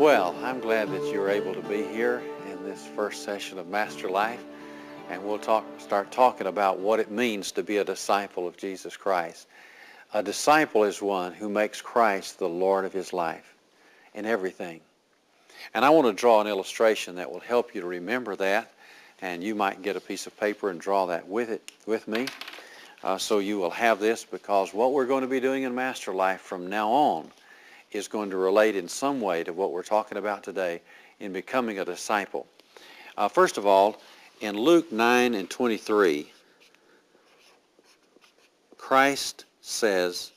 Well, I'm glad that you're able to be here in this first session of Master Life, and we'll start talking about what it means to be a disciple of Jesus Christ. A disciple is one who makes Christ the Lord of his life in everything. And I want to draw an illustration that will help you to remember that, and you might get a piece of paper and draw that with me, so you will have this, because what we're going to be doing in Master Life from now on is going to relate in some way to what we're talking about today in becoming a disciple. First of all, in Luke 9:23, Christ says,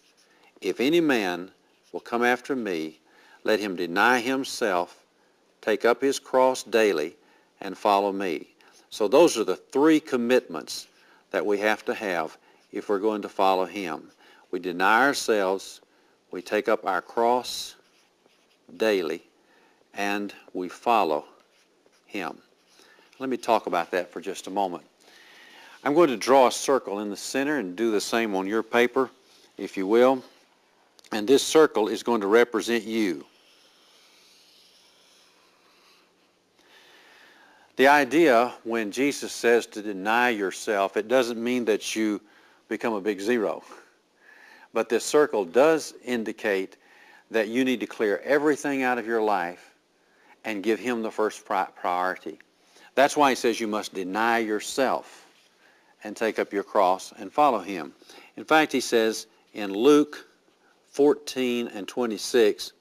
"If any man will come after me, let him deny himself, take up his cross daily, and follow me." So those are the three commitments that we have to have if we're going to follow him. We deny ourselves, we take up our cross daily, and we follow him. Let me talk about that for just a moment. I'm going to draw a circle in the center and do the same on your paper, if you will. And this circle is going to represent you. The idea when Jesus says to deny yourself, it doesn't mean that you become a big zero. But this circle does indicate that you need to clear everything out of your life and give him the first priority. That's why he says you must deny yourself and take up your cross and follow him. In fact, he says in Luke 14:26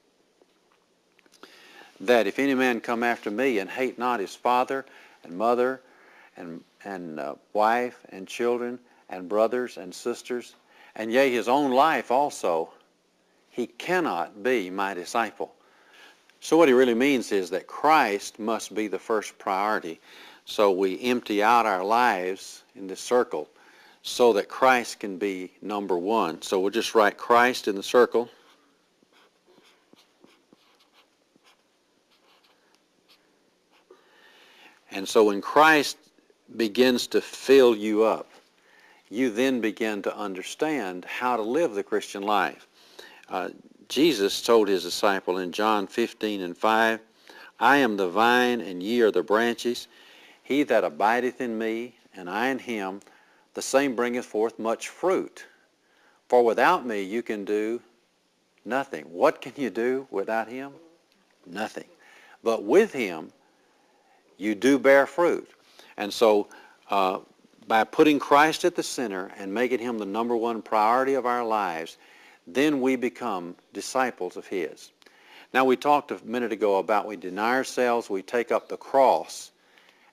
that if any man come after me and hate not his father and mother and wife and children and brothers and sisters, and yea, his own life also, he cannot be my disciple. So what he really means is that Christ must be the first priority. So we empty out our lives in this circle so that Christ can be number one. So we'll just write Christ in the circle. And so when Christ begins to fill you up, you then begin to understand how to live the Christian life. Jesus told his disciple in John 15:5, "I am the vine, and ye are the branches. He that abideth in me, and I in him, the same bringeth forth much fruit. For without me you can do nothing." What can you do without him? Nothing. But with him, you do bear fruit. And so, by putting Christ at the center and making him the number one priority of our lives, then we become disciples of his. Now, we talked a minute ago about we deny ourselves, we take up the cross,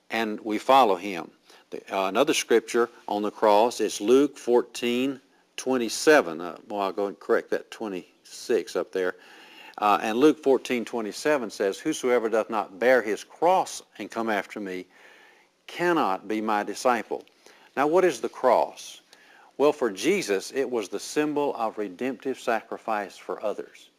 and we follow him. Another scripture on the cross is Luke 14:27. I'll go and correct that 26 up there. And Luke 14:27 says, "Whosoever doth not bear his cross and come after me cannot be my disciple." Now, what is the cross? Well, for Jesus, it was the symbol of redemptive sacrifice for others.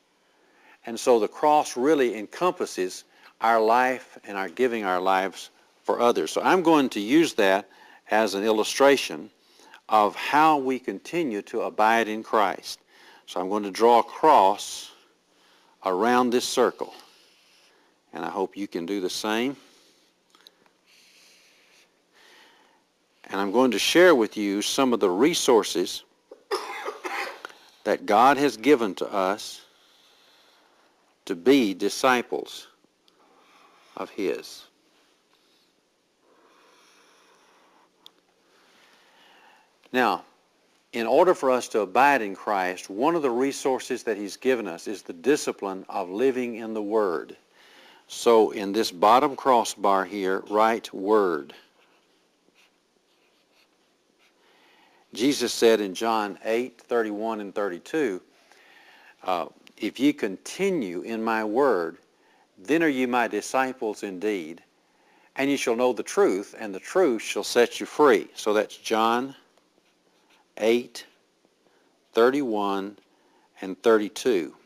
And so the cross really encompasses our life and our giving our lives for others. So I'm going to use that as an illustration of how we continue to abide in Christ. So I'm going to draw a cross around this circle. And I hope you can do the same. And I'm going to share with you some of the resources that God has given to us to be disciples of his. Now, in order for us to abide in Christ, one of the resources that he's given us is the discipline of living in the Word. So in this bottom crossbar here, write Word. Jesus said in John 8:31 and 32, "If ye continue in my word, then are ye my disciples indeed, and ye shall know the truth, and the truth shall set you free." So that's John 8:31 and 32.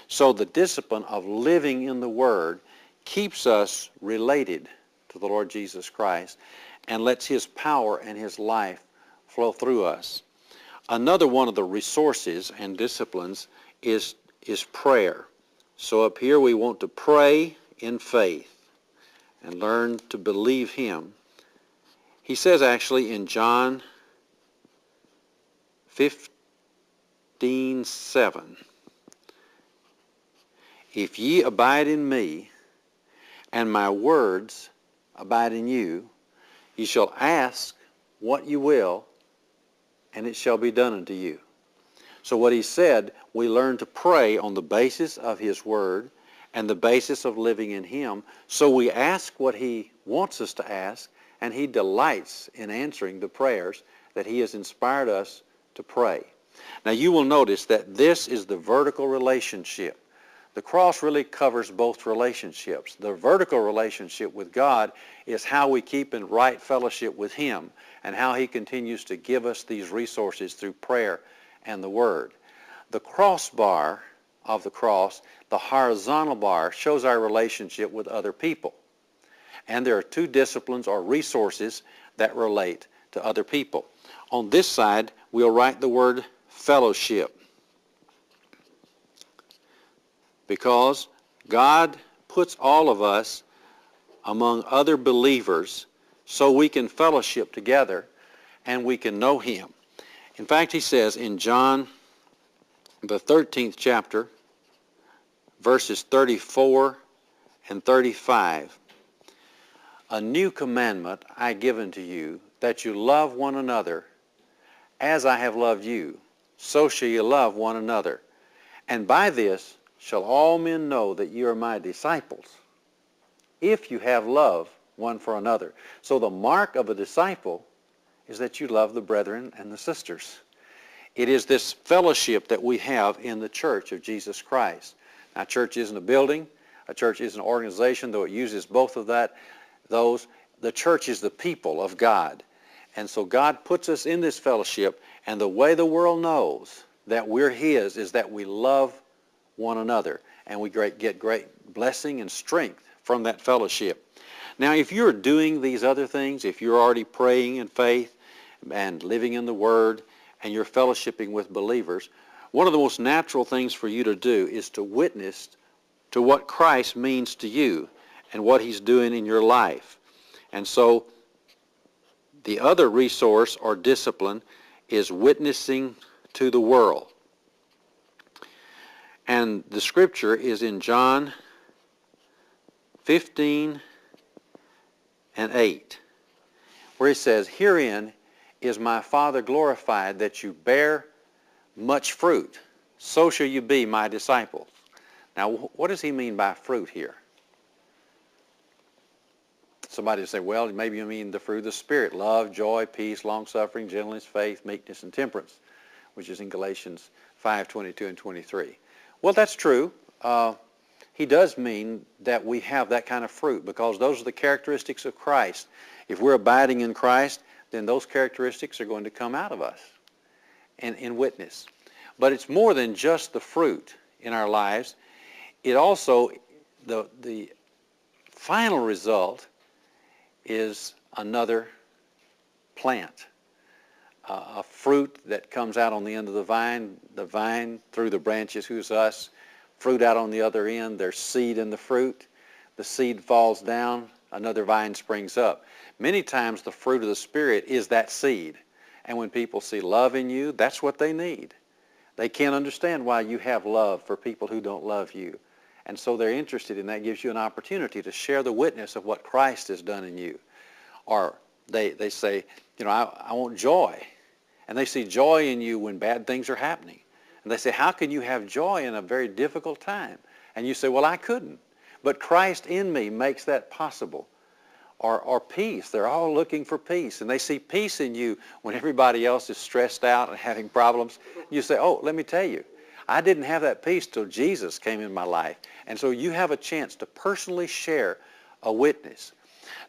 So the discipline of living in the Word keeps us related to the Lord Jesus Christ and lets his power and his life flow through us. Another one of the resources and disciplines is prayer. So up here we want to pray in faith and learn to believe Him. He says actually in John 15:7, if ye abide in me, and my words abide in you, ye shall ask what you will, and it shall be done unto you. So what he said, we learn to pray on the basis of his word and the basis of living in him. So we ask what he wants us to ask, and he delights in answering the prayers that he has inspired us to pray. Now you will notice that this is the vertical relationship. The cross really covers both relationships. The vertical relationship with God is how we keep in right fellowship with him and how he continues to give us these resources through prayer and the word. The crossbar of the cross, the horizontal bar, shows our relationship with other people. And there are two disciplines or resources that relate to other people. On this side, we'll write the word fellowship, because God puts all of us among other believers so we can fellowship together and we can know him. In fact, he says in John, the 13th chapter, verses 34 and 35, a new commandment I give unto you, that you love one another as I have loved you, so shall you love one another. And by this shall all men know that you are my disciples, if you have love one for another. So the mark of a disciple is that you love the brethren and the sisters. It is this fellowship that we have in the church of Jesus Christ. Now, church isn't a building. A church is an organization, though it uses both of those. The church is the people of God. And so God puts us in this fellowship, and the way the world knows that we're his is that we love one another, and we get great blessing and strength from that fellowship. Now, if you're doing these other things, if you're already praying in faith and living in the Word, and you're fellowshipping with believers, one of the most natural things for you to do is to witness to what Christ means to you and what he's doing in your life. And so the other resource or discipline is witnessing to the world. And the scripture is in John 15 and 8, where he says, herein is my Father glorified, that you bear much fruit, so shall you be my disciples. Now, what does he mean by fruit here? Somebody will say, well, maybe you mean the fruit of the Spirit: love, joy, peace, long-suffering, gentleness, faith, meekness, and temperance, which is in Galatians 5:22 and 23. Well, that's true. He does mean that we have that kind of fruit, because those are the characteristics of Christ. If we're abiding in Christ, then those characteristics are going to come out of us and in witness. But it's more than just the fruit in our lives. It also, the final result is another plant, a fruit that comes out on the end of the vine through the branches, who's us, fruit out on the other end, there's seed in the fruit, the seed falls down, another vine springs up. Many times the fruit of the Spirit is that seed. And when people see love in you, that's what they need. They can't understand why you have love for people who don't love you. And so they're interested in that. Gives you an opportunity to share the witness of what Christ has done in you. Or they say, you know, I want joy. And they see joy in you when bad things are happening. And they say, how can you have joy in a very difficult time? And you say, well, I couldn't. But Christ in me makes that possible. Or peace. They're all looking for peace. And they see peace in you when everybody else is stressed out and having problems. You say, oh, let me tell you, I didn't have that peace till Jesus came in my life. And so you have a chance to personally share a witness.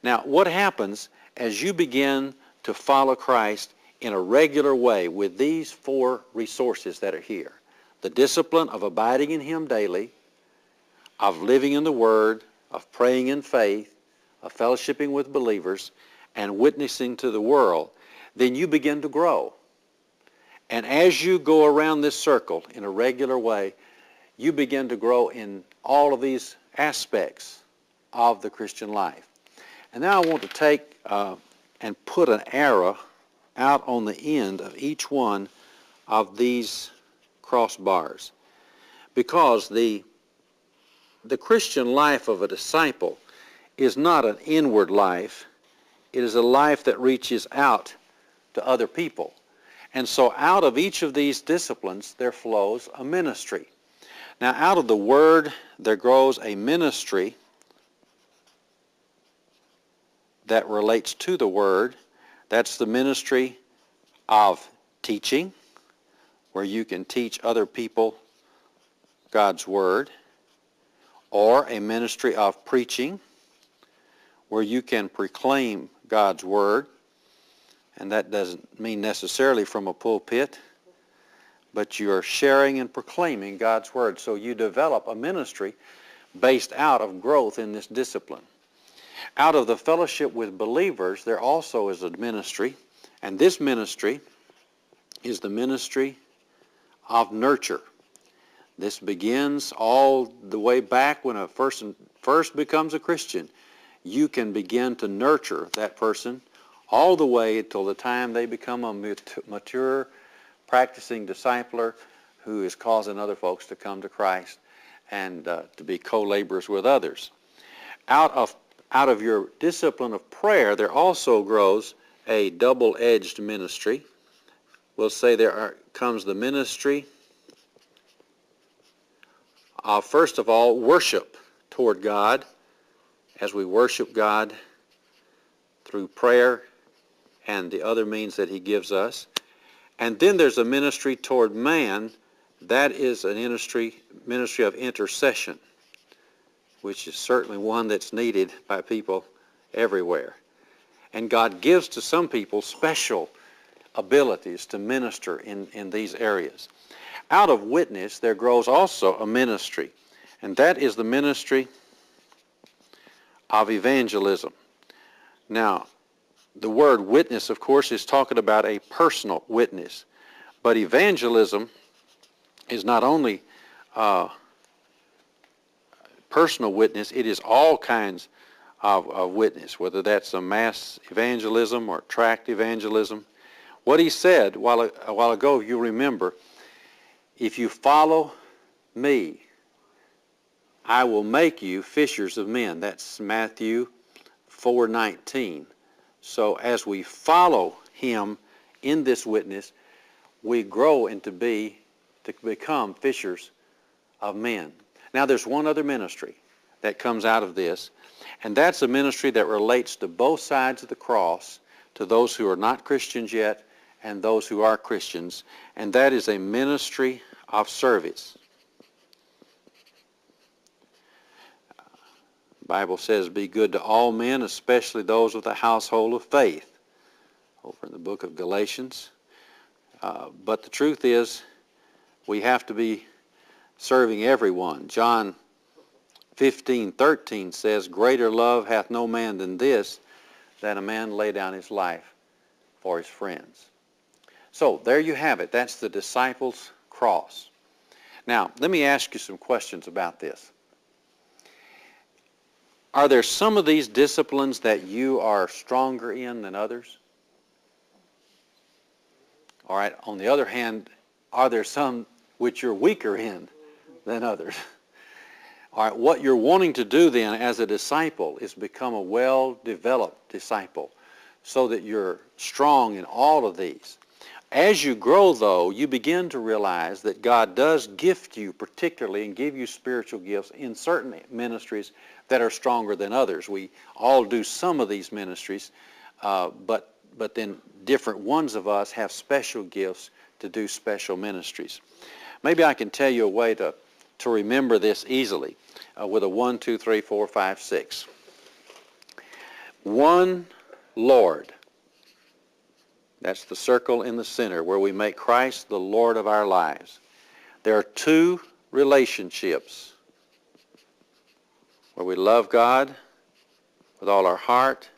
Now, what happens as you begin to follow Christ in a regular way with these four resources that are here? The discipline of abiding in him daily, of living in the Word, of praying in faith, of fellowshipping with believers, and witnessing to the world, then you begin to grow. And as you go around this circle in a regular way, you begin to grow in all of these aspects of the Christian life. And now I want to take and put an arrow out on the end of each one of these crossbars, because the Christian life of a disciple is not an inward life. It is a life that reaches out to other people. And so out of each of these disciplines there flows a ministry. Now out of the Word there grows a ministry that relates to the Word. That's the ministry of teaching, where you can teach other people God's Word, or a ministry of preaching, where you can proclaim God's Word, and that doesn't mean necessarily from a pulpit, but you're sharing and proclaiming God's Word. So you develop a ministry based out of growth in this discipline. Out of the fellowship with believers, there also is a ministry, and this ministry is the ministry of nurture. This begins all the way back when a person first becomes a Christian. You can begin to nurture that person all the way until the time they become a mature, practicing discipler who is causing other folks to come to Christ and to be co-laborers with others. Out of your discipline of prayer, there also grows a double-edged ministry. We'll say comes the ministry of, first of all, worship toward God, as we worship God through prayer and the other means that He gives us. And then there's a ministry toward man. That is a ministry of intercession, which is certainly one that's needed by people everywhere. And God gives to some people special abilities to minister in these areas. Out of witness, there grows also a ministry, and that is the ministry of evangelism. Now, the word witness, of course, is talking about a personal witness, but evangelism is not only personal witness, it is all kinds of witness, whether that's a mass evangelism or tract evangelism. What he said a while ago, you remember, if you follow me, I will make you fishers of men. That's Matthew 4:19. So as we follow him in this witness, we grow to become fishers of men. Now there's one other ministry that comes out of this, and that's a ministry that relates to both sides of the cross, to those who are not Christians yet and those who are Christians, and that is a ministry of service. The Bible says, be good to all men, especially those of the household of faith, over in the book of Galatians. But the truth is, we have to be serving everyone. John 15:13 says, greater love hath no man than this, that a man lay down his life for his friends. So there you have it. That's the disciples' cross. Now, let me ask you some questions about this. Are there some of these disciplines that you are stronger in than others? All right. On the other hand, are there some which you're weaker in than others? All right. What you're wanting to do then as a disciple is become a well-developed disciple so that you're strong in all of these. As you grow, though, you begin to realize that God does gift you particularly and give you spiritual gifts in certain ministries that are stronger than others. We all do some of these ministries, but then different ones of us have special gifts to do special ministries. Maybe I can tell you a way to remember this easily with a 1, 2, 3, 4, 5, 6. One Lord. That's the circle in the center where we make Christ the Lord of our lives. There are 2 relationships where we love God with all our heart,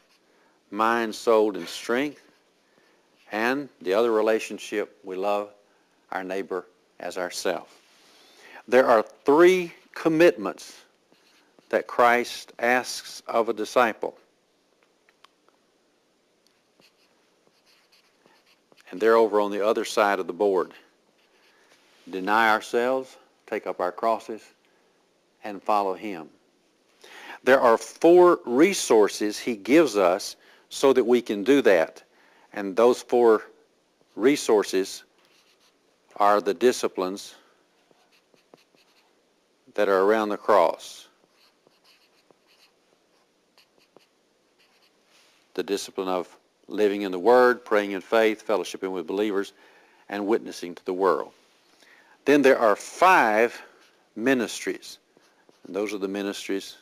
mind, soul, and strength. And the other relationship, we love our neighbor as ourselves. There are 3 commitments that Christ asks of a disciple. And they're over on the other side of the board. Deny ourselves, take up our crosses, and follow him. There are 4 resources he gives us so that we can do that. And those 4 resources are the disciplines that are around the cross. The discipline of living in the Word, praying in faith, fellowshipping with believers, and witnessing to the world. Then there are 5 ministries. And those are the ministries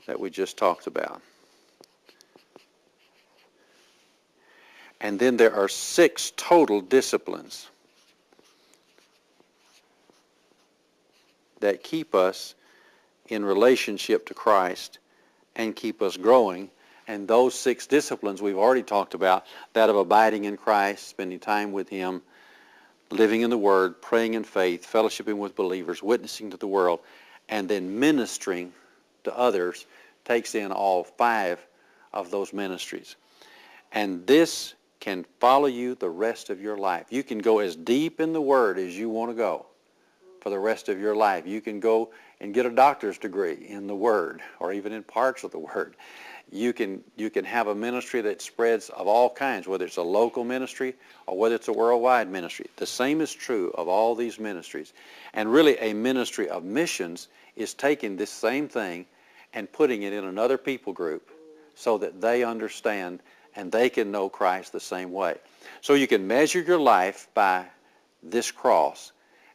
that we just talked about. And then there are 6 total disciplines that keep us in relationship to Christ and keep us growing. And those 6 disciplines we've already talked about, that of abiding in Christ, spending time with him, living in the Word, praying in faith, fellowshipping with believers, witnessing to the world, and then ministering to others, takes in all 5 of those ministries. And this can follow you the rest of your life. You can go as deep in the Word as you want to go for the rest of your life. You can go and get a doctor's degree in the Word, or even in parts of the Word. You can have a ministry that spreads of all kinds, whether it's a local ministry or whether it's a worldwide ministry. The same is true of all these ministries. And really a ministry of missions is taking this same thing and putting it in another people group so that they understand and they can know Christ the same way. So you can measure your life by this cross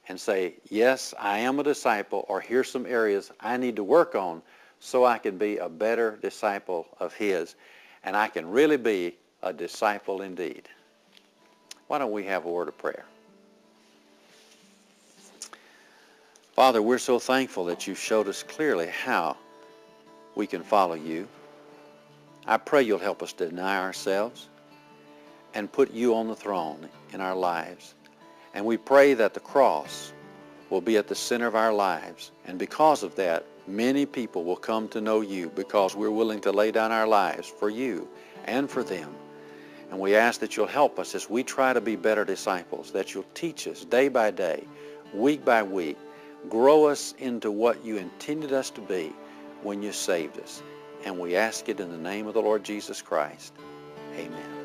and say, yes, I am a disciple, or here's some areas I need to work on so I can be a better disciple of his, and I can really be a disciple indeed. Why don't we have a word of prayer? Father, we're so thankful that you showed us clearly how we can follow you. I pray you'll help us deny ourselves and put you on the throne in our lives. And we pray that the cross will be at the center of our lives. And because of that, many people will come to know you because we're willing to lay down our lives for you and for them. And we ask that you'll help us as we try to be better disciples, that you'll teach us day by day, week by week, grow us into what you intended us to be when you saved us. And we ask it in the name of the Lord Jesus Christ. Amen.